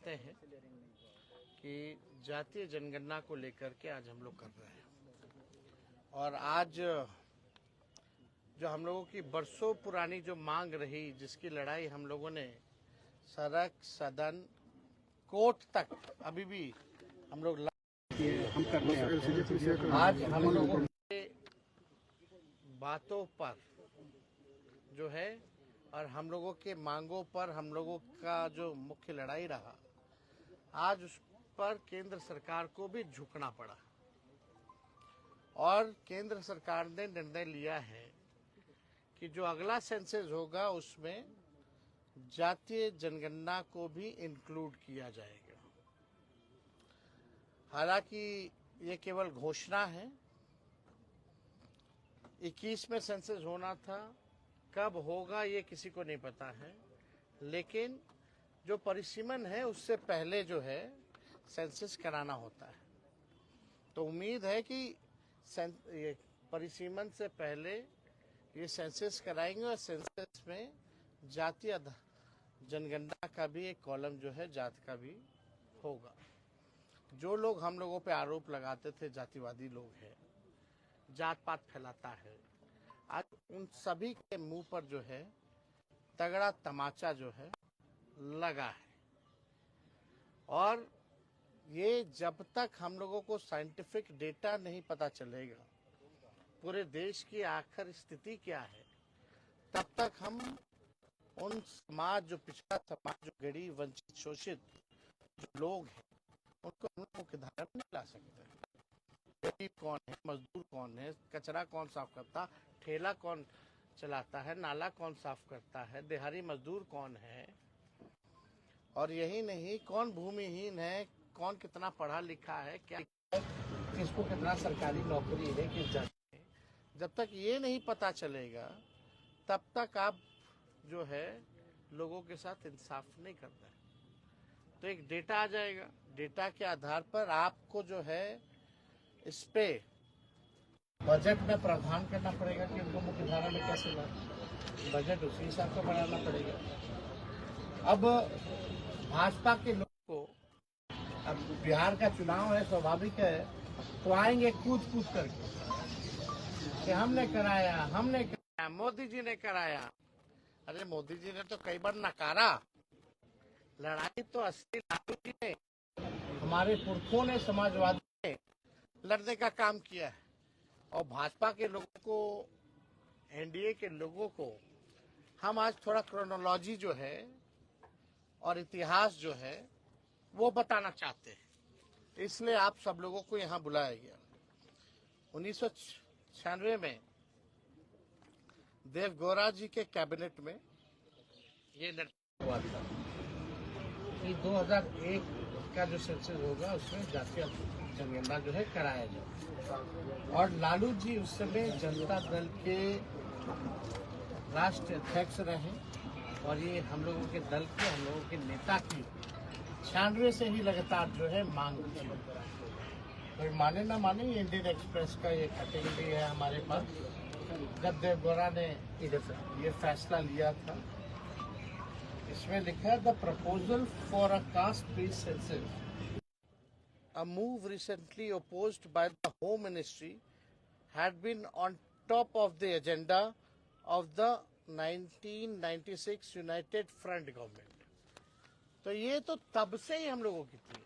जानते हैं कि जातीय जनगणना को लेकर के आज हम लोग कर रहे हैं और आज जो हम लोगों की बरसों पुरानी जो मांग रही, जिसकी लड़ाई हम लोगों ने सड़क, सदन, कोर्ट तक अभी भी हम लोग आज हम लोगों के बातों पर जो है और हम लोगों के मांगों पर हम लोगों का जो मुख्य लड़ाई रहा, आज उस पर केंद्र सरकार को भी झुकना पड़ा और केंद्र सरकार ने निर्णय लिया है कि जो अगला सेंसस होगा उसमें जातीय जनगणना को भी इंक्लूड किया जाएगा। हालांकि ये केवल घोषणा है, 21 में सेंसस होना था, कब होगा ये किसी को नहीं पता है, लेकिन जो परिसीमन है उससे पहले जो है सेंसस कराना होता है। तो उम्मीद है कि ये परिसीमन से पहले ये सेंसस कराएंगे और सेंसस में जातीय जनगणना का भी एक कॉलम जो है जात का भी होगा। जो लोग हम लोगों पे आरोप लगाते थे जातिवादी लोग हैं, जात पात फैलाता है, आज उन सभी के मुंह पर जो है तगड़ा तमाचा जो है लगा है। और ये जब तक हम लोगों को साइंटिफिक डेटा नहीं पता चलेगा पूरे देश की आखिर स्थिति क्या है, तब तक हम उन समाज, जो पिछड़ा समाज, जो गरीब, वंचित, शोषित जो लोग हैं, उनको हम लोग मुख्य धारा नहीं ला सकते। गरीब कौन है, मजदूर कौन है, कचरा कौन साफ करता, ठेला कौन चलाता है, नाला कौन साफ करता है, दिहाड़ी मजदूर कौन है, और यही नहीं कौन भूमिहीन है, कौन कितना पढ़ा लिखा है, क्या किसको कितना सरकारी नौकरी है, किस जाति है, जब तक ये नहीं पता चलेगा तब तक आप जो है लोगों के साथ इंसाफ नहीं करता है। तो एक डेटा आ जाएगा, डेटा के आधार पर आपको जो है इस पे बजट में प्रावधान करना पड़ेगा कि उनको मुख्य धारा में कैसे लाए, बजट उसी हिसाब से बनाना पड़ेगा। अब भाजपा के लोग को, अब बिहार का चुनाव है, स्वाभाविक है, तो आएंगे कूद कूद करके कि हमने कराया, मोदी जी ने कराया। अरे मोदी जी ने तो कई बार नकारा, लड़ाई तो असली लालू जी ने, हमारे पुरखों ने, समाजवादी ने लड़ने का काम किया है। और भाजपा के लोगों को, एनडीए के लोगों को हम आज थोड़ा क्रोनोलॉजी जो है और इतिहास जो है वो बताना चाहते हैं, इसलिए आप सब लोगों को यहाँ बुलाया गया। 1996 में देवगौड़ा जी के कैबिनेट में ये निर्णय हुआ था कि 2001 का जो सेंसस होगा उसमें जातीय जनगणना जो है कराया जाए। और लालू जी उस समय जनता दल के राष्ट्रीय अध्यक्ष रहे और ये हम लोगों के दल के, हम लोगों के नेता की 96 से ही लगातार जो है मांग थी। तो माने ना माने, इंडियन एक्सप्रेस का ये कटिंग भी है हमारे पास, जब देवगौड़ा ने ये फैसला लिया था। इसमें लिखा है, the proposal for a cast based census, a move recently opposed by the Home Ministry, had been on top of the agenda of the 1996 United Front government. तो ये तो तब से ही हम लोगों की थी।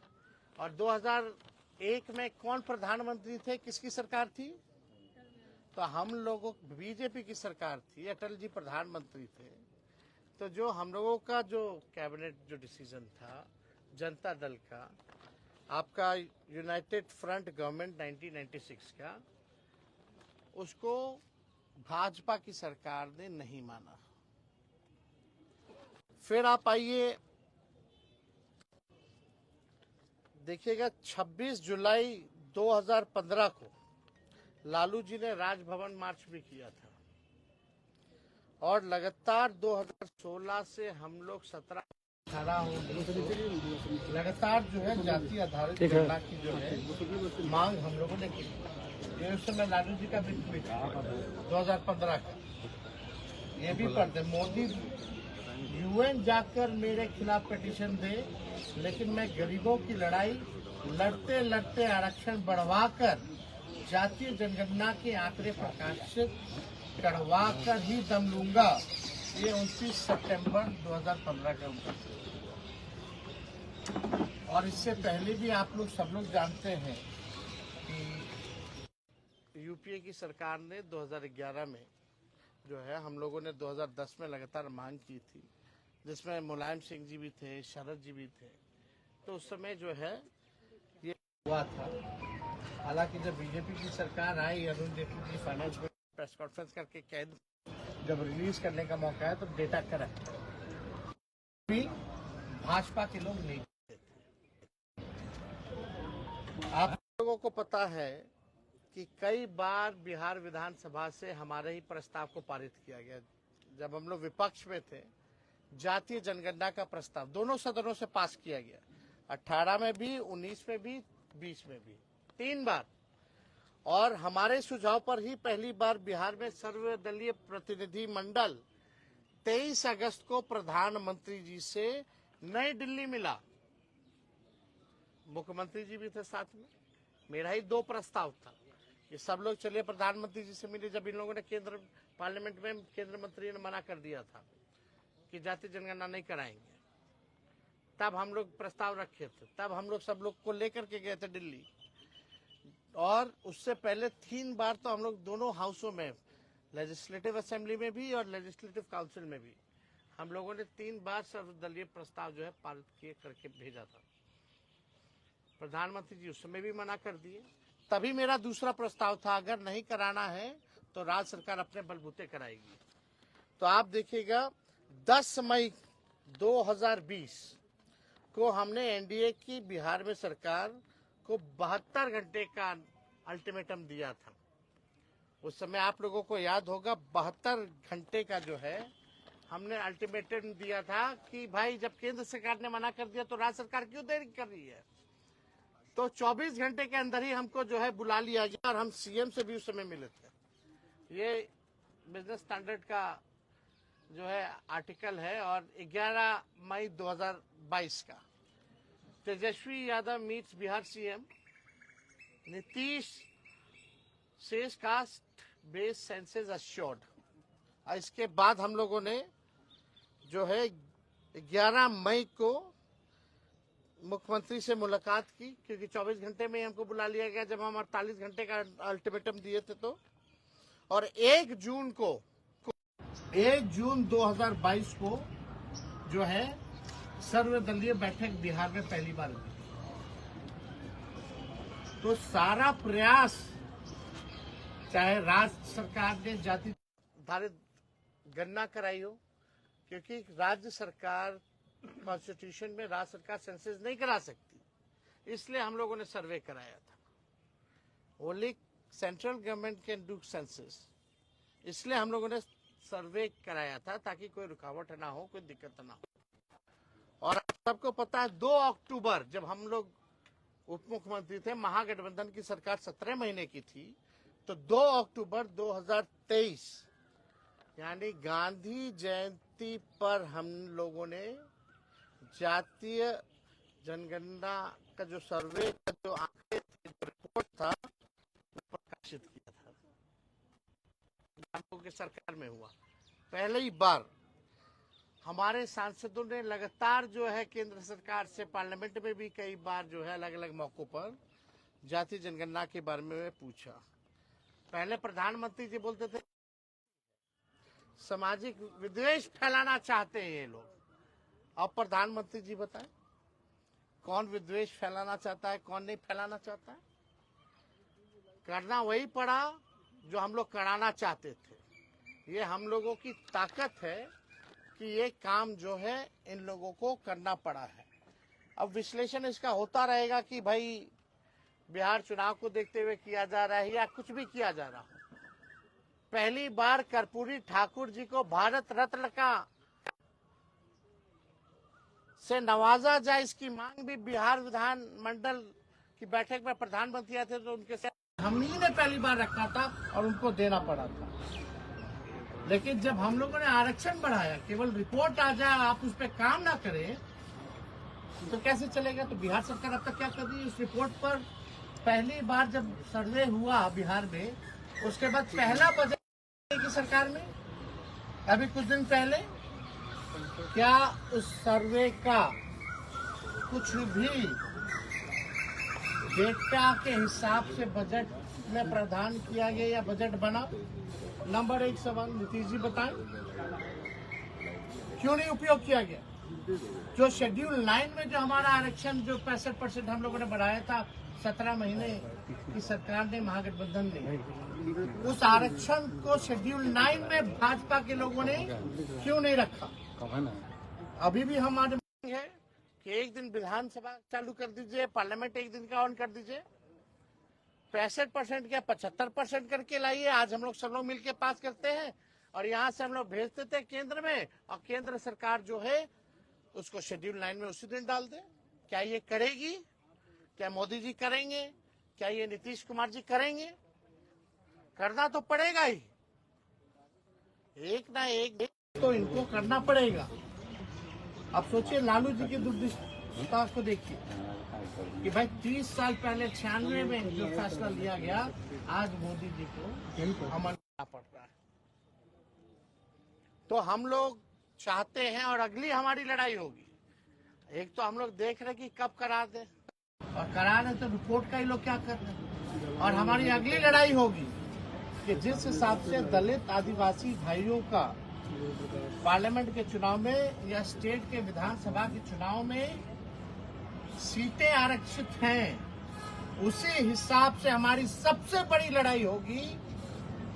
और 2001 में कौन प्रधानमंत्री थे, किसकी सरकार थी? तो हम लोगों, बीजेपी की सरकार थी, अटल जी प्रधानमंत्री थे। तो जो हम लोगों का जो कैबिनेट जो डिसीजन था जनता दल का, आपका यूनाइटेड फ्रंट गवर्नमेंट 1996 का, उसको भाजपा की सरकार ने नहीं माना। फिर आप आइए देखिएगा, 26 जुलाई 2015 को लालू जी ने राजभवन मार्च भी किया था और लगातार 2016 से हम लोग 17 लगातार जो है जाति आधारित गणना की जो है मांग हम लोगों ने की। ये उस समय लालू जी का भी 2015 का, ये भी पढ़ते मोदी यूएन जाकर मेरे खिलाफ पिटीशन दे, लेकिन मैं गरीबों की लड़ाई लड़ते लड़ते आरक्षण बढ़वाकर जातीय जनगणना के आंकड़े प्रकाशित करवाकर ही दम लूंगा। ये 29 सितंबर 2015 का हुआ। और इससे पहले भी आप लोग सब लोग जानते हैं कि यूपीए की सरकार ने 2011 में जो है, हम लोगों ने 2010 में लगातार मांग की थी, जिसमें मुलायम सिंह जी भी थे, शरद जी भी थे। तो उस समय जो है ये हुआ था। हालांकि जब बीजेपी की सरकार आई, अरुण जेटली जी फाइनेंस में प्रेस कॉन्फ्रेंस करके कैद जब रिलीज करने का मौका है तो डेटा करेक्ट भी भाजपा के लोग नहीं देते थे। आप लोगों को पता है कि कई बार बिहार विधानसभा से हमारे ही प्रस्ताव को पारित किया गया। जब हम लोग विपक्ष में थे, जातीय जनगणना का प्रस्ताव दोनों सदनों से पास किया गया, 18 में भी, 19 में भी, 20 में भी, 3 बार। और हमारे सुझाव पर ही पहली बार बिहार में सर्वदलीय प्रतिनिधि मंडल 23 अगस्त को प्रधानमंत्री जी से नई दिल्ली मिला। मुख्यमंत्री जी भी थे साथ में। मेरा ही 2 प्रस्ताव था, ये सब लोग चलिए प्रधानमंत्री जी से मिले। जब इन लोगों ने केंद्र पार्लियामेंट में केंद्र मंत्री ने मना कर दिया था कि जातीय जनगणना नहीं कराएंगे, तब हम लोग प्रस्ताव रखे थे। तब हम लोग सब लोग को लेकर के गए थे दिल्ली। और उससे पहले 3 बार तो हम लोग दोनों हाउसों में, लेजिस्लेटिव असेंबली में भी और लेजिस्लेटिव काउंसिल में भी, हम लोगों ने 3 बार सर्वदलीय प्रस्ताव जो है पारित किए करके भेजा था। प्रधानमंत्री जी उस समय भी मना कर दिए। तभी मेरा दूसरा प्रस्ताव था, अगर नहीं कराना है तो राज्य सरकार अपने बलबूते कराएगी। तो आप देखिएगा 10 मई 2020 को हमने एनडीए की बिहार में सरकार को 72 घंटे का अल्टीमेटम दिया था। उस समय आप लोगों को याद होगा, 72 घंटे का जो है हमने अल्टीमेटम दिया था कि भाई जब केंद्र सरकार ने मना कर दिया तो राज्य सरकार क्यों देरी कर रही है। तो 24 घंटे के अंदर ही हमको जो है बुला लिया गया और हम सीएम से भी उस समय मिले थे। ये बिजनेस स्टैंडर्ड का जो है आर्टिकल है। और 11 मई 2022 का Tejashwi Yadav meets Bihar CM, Nitish says caste based census assured. इसके बाद हम लोगों ने जो है 11 मई को मुख्यमंत्री से मुलाकात की, क्योंकि 24 घंटे में ही हमको बुला लिया गया जब हम 48 घंटे का अल्टीमेटम दिए थे। तो और 1 जून 2022 को जो है सर्वदलीय बैठक बिहार में पहली बार हुई। तो सारा प्रयास, चाहे राज्य सरकार ने जाति आधारित गणना कराई हो, क्योंकि राज्य सरकार कॉन्स्टिट्यूशन में राज्य सरकार सेंसस नहीं करा सकती, इसलिए हम लोगों ने सर्वे कराया था। Only central government can do census, इसलिए हम लोगों ने सर्वे कराया था ताकि कोई रुकावट ना हो, कोई दिक्कत ना हो। और आप सबको पता है 2 अक्टूबर जब हम लोग उप मुख्यमंत्री थे, महागठबंधन की सरकार 17 महीने की थी, तो 2 अक्टूबर 2023 यानी गांधी जयंती पर हम लोगों ने जातीय जनगणना का जो सर्वे का जो आंकड़े थे, जो रिपोर्ट था, प्रकाशित किया था। हम लोगों की सरकार में हुआ पहले ही बार। हमारे सांसदों ने लगातार जो है केंद्र सरकार से, पार्लियामेंट में भी कई बार जो है अलग अलग मौकों पर जातीय जनगणना के बारे में पूछा। पहले प्रधानमंत्री जी बोलते थे सामाजिक विद्वेष फैलाना चाहते हैं ये लोग। अब प्रधानमंत्री जी बताएं कौन विद्वेष फैलाना चाहता है, कौन नहीं फैलाना चाहता है। करना वही पड़ा जो हम लोग कराना चाहते थे। ये हम लोगों की ताकत है कि ये काम जो है इन लोगों को करना पड़ा है। अब विश्लेषण इसका होता रहेगा कि भाई बिहार चुनाव को देखते हुए किया जा रहा है या कुछ भी किया जा रहा हो। पहली बार कर्पूरी ठाकुर जी को भारत रत्न का से नवाजा जाए, इसकी मांग भी बिहार विधानमंडल की बैठक में प्रधानमंत्री आए थे तो उनके साथ हम ही ने पहली बार रखा था और उनको देना पड़ा था। लेकिन जब हम लोगों ने आरक्षण बढ़ाया, केवल रिपोर्ट आ जाए, आप उस पर काम ना करें तो कैसे चलेगा? तो बिहार सरकार अब तक क्या कर रही है? उस रिपोर्ट पर पहली बार जब सर्वे हुआ बिहार में, उसके बाद पहला बजट की सरकार में अभी कुछ दिन पहले, क्या उस सर्वे का कुछ भी डेटा के हिसाब से बजट में प्रावधान किया गया या बजट बना? नंबर 1 सवाल नीतीश जी बताएं, क्यों नहीं उपयोग किया गया? जो शेड्यूल 9 में जो हमारा आरक्षण जो 65% हम लोगों ने बढ़ाया था 17 महीने की सरकार ने, महागठबंधन ने, उस आरक्षण को शेड्यूल 9 में भाजपा के लोगों ने क्यों नहीं रखा? अभी भी हमारे मांग है कि एक दिन विधानसभा चालू कर दीजिए, पार्लियामेंट एक दिन का ऑन कर दीजिए, 65% या 75% करके लाइए। आज हम लोग सब लोग मिलकर पास करते हैं और यहाँ से हम लोग भेजते थे केंद्र में, और केंद्र सरकार जो है उसको शेड्यूल 9 में उसी दिन डाल दे। क्या ये करेगी? क्या मोदी जी करेंगे? क्या ये नीतीश कुमार जी करेंगे? करना तो पड़ेगा ही, एक ना एक तो इनको करना पड़ेगा। अब सोचिए, लालू जी की दूरदृष्टा को देखिए कि भाई 30 साल पहले 96 में जो फैसला लिया गया, आज मोदी जी को अमल करना पड़ता है। तो हम लोग चाहते हैं, और अगली हमारी लड़ाई होगी, एक तो हम लोग देख रहे कि कब करा दे, और करा रहे तो रिपोर्ट का ही लोग क्या कर रहे हैं। और हमारी अगली लड़ाई होगी कि जिस हिसाब से दलित आदिवासी भाइयों का पार्लियामेंट के चुनाव में या स्टेट के विधानसभा के चुनाव में सीटें आरक्षित हैं, उसी हिसाब से हमारी सबसे बड़ी लड़ाई होगी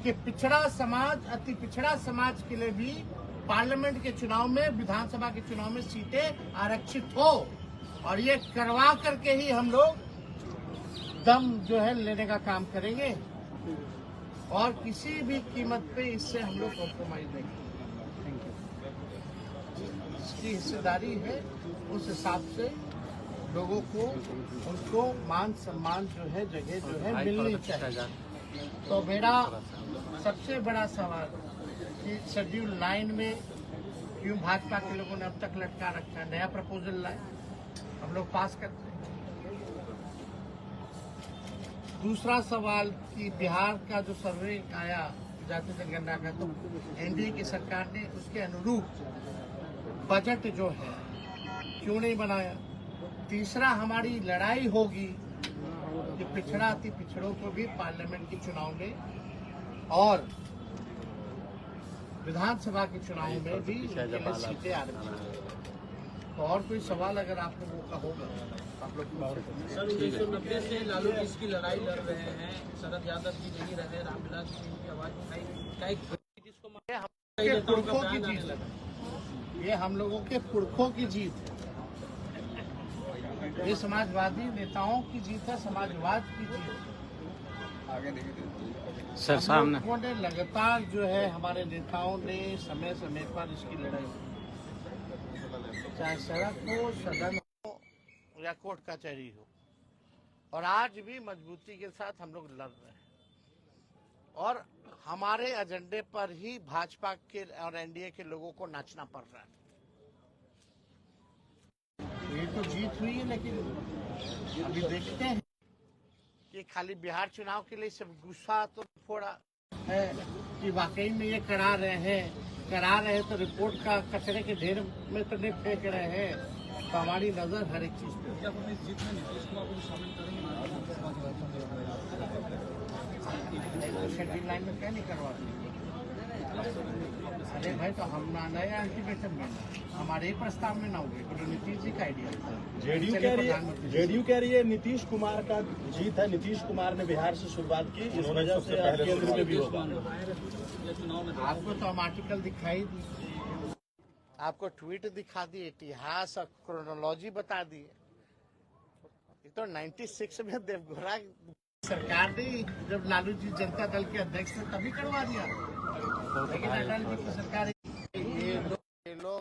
कि पिछड़ा समाज, अति पिछड़ा समाज के लिए भी पार्लियामेंट के चुनाव में, विधानसभा के चुनाव में सीटें आरक्षित हो। और ये करवा करके ही हम लोग दम जो है लेने का काम करेंगे, और किसी भी कीमत पे इससे हम लोग कॉम्प्रोमाइज नहीं करेंगे। जिसकी हिस्सेदारी है उस हिसाब से लोगों को, उनको मान सम्मान जो है, जगह जो है मिलनी चाहिए। तो मेरा सबसे बड़ा सवाल कि शेड्यूल 9 में क्यों भाजपा के लोगों ने अब तक लटका रखा है? नया प्रपोजल लाए, हम लोग पास करते हैं। दूसरा सवाल कि बिहार का जो सर्वे आया जाति जनगणना का, तो एनडीए की सरकार ने उसके अनुरूप बजट जो है क्यों नहीं बनाया? तीसरा हमारी लड़ाई होगी कि पिछड़ा अति पिछड़ों को भी पार्लियामेंट के चुनाव में और विधानसभा के चुनाव में भी सीटें आरक्षित। तो और कोई सवाल अगर आप लोगों का होगा आप लोग सर, 1990 से लालू जी इसकी लड़ाई लड़ रहे हैं, शरद यादव जी नहीं रहे, रामविलास जी की आवाज उठाई, ये पुरखों की जीत है, ये हम लोगों के पुरखों की जीत है, ये समाजवादी नेताओं की जीत है, समाजवाद की जीत है। सर सामने लोगों ने लगातार जो है, हमारे नेताओं ने समय समय पर इसकी लड़ाई, चाहे सड़क हो, सदन हो या कोर्ट कचहरी हो, और आज भी मजबूती के साथ हम लोग लड़ रहे हैं। और हमारे एजेंडे पर ही भाजपा के और एनडीए के लोगों को नाचना पड़ रहा है। ये तो जीत हुई है, लेकिन अभी देखते हैं कि खाली बिहार चुनाव के लिए सब गुस्सा तो फोड़ा है कि वाकई में ये करा रहे हैं तो रिपोर्ट का कचरे के ढेर में तो नहीं फेंक रहे हैं। तो हमारी नजर हर एक चीज पे। शेड्यूल 9 में क्या नहीं करवाते? अरे भाई, तो हम नया अल्टीमेटम में, हमारे ही प्रस्ताव में ना होगी, तो नीतीश जी का आइडिया था। जेडीयू कह रही है नीतीश कुमार का जीत है, नीतीश कुमार ने बिहार से शुरुआत की, इस वजह से केंद्र में भी होगा। आपको तो हम आर्टिकल दिखाई दी, आपको ट्वीट दिखा दी, इतिहास और क्रोनोलॉजी बता दी। ये तो 96 में देवगौड़ा सरकार ने, जब लालू जी जनता दल के अध्यक्ष थे, तभी करवा दिया। लेकिन अटल जी की सरकार, ये लोग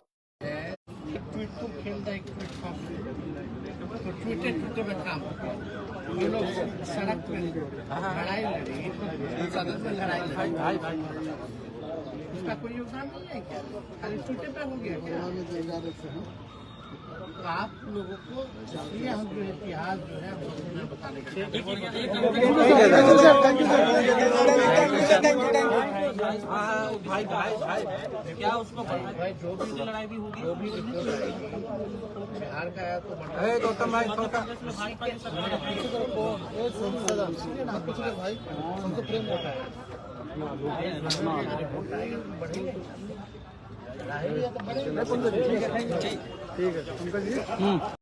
ट्वीट को खेल रहे, तो ट्विटर में काम, ये लोग सड़क पे लड़ाई लड़ी, सदन में लड़ाई लड़ी। उसका कोई योगदान नहीं है क्या? खाली टूटे पे हो गया क्या? तो आप लोगों को इसलिए हम जो इतिहास जो है हम लोगों ने बताने का भाई क्या उसको भाई जो भी लड़ाई भी होगी बिहार का है तो गौतम भाई भाई उनको प्रेम होता है बढ़ेगी। ठीक है पंकज जी।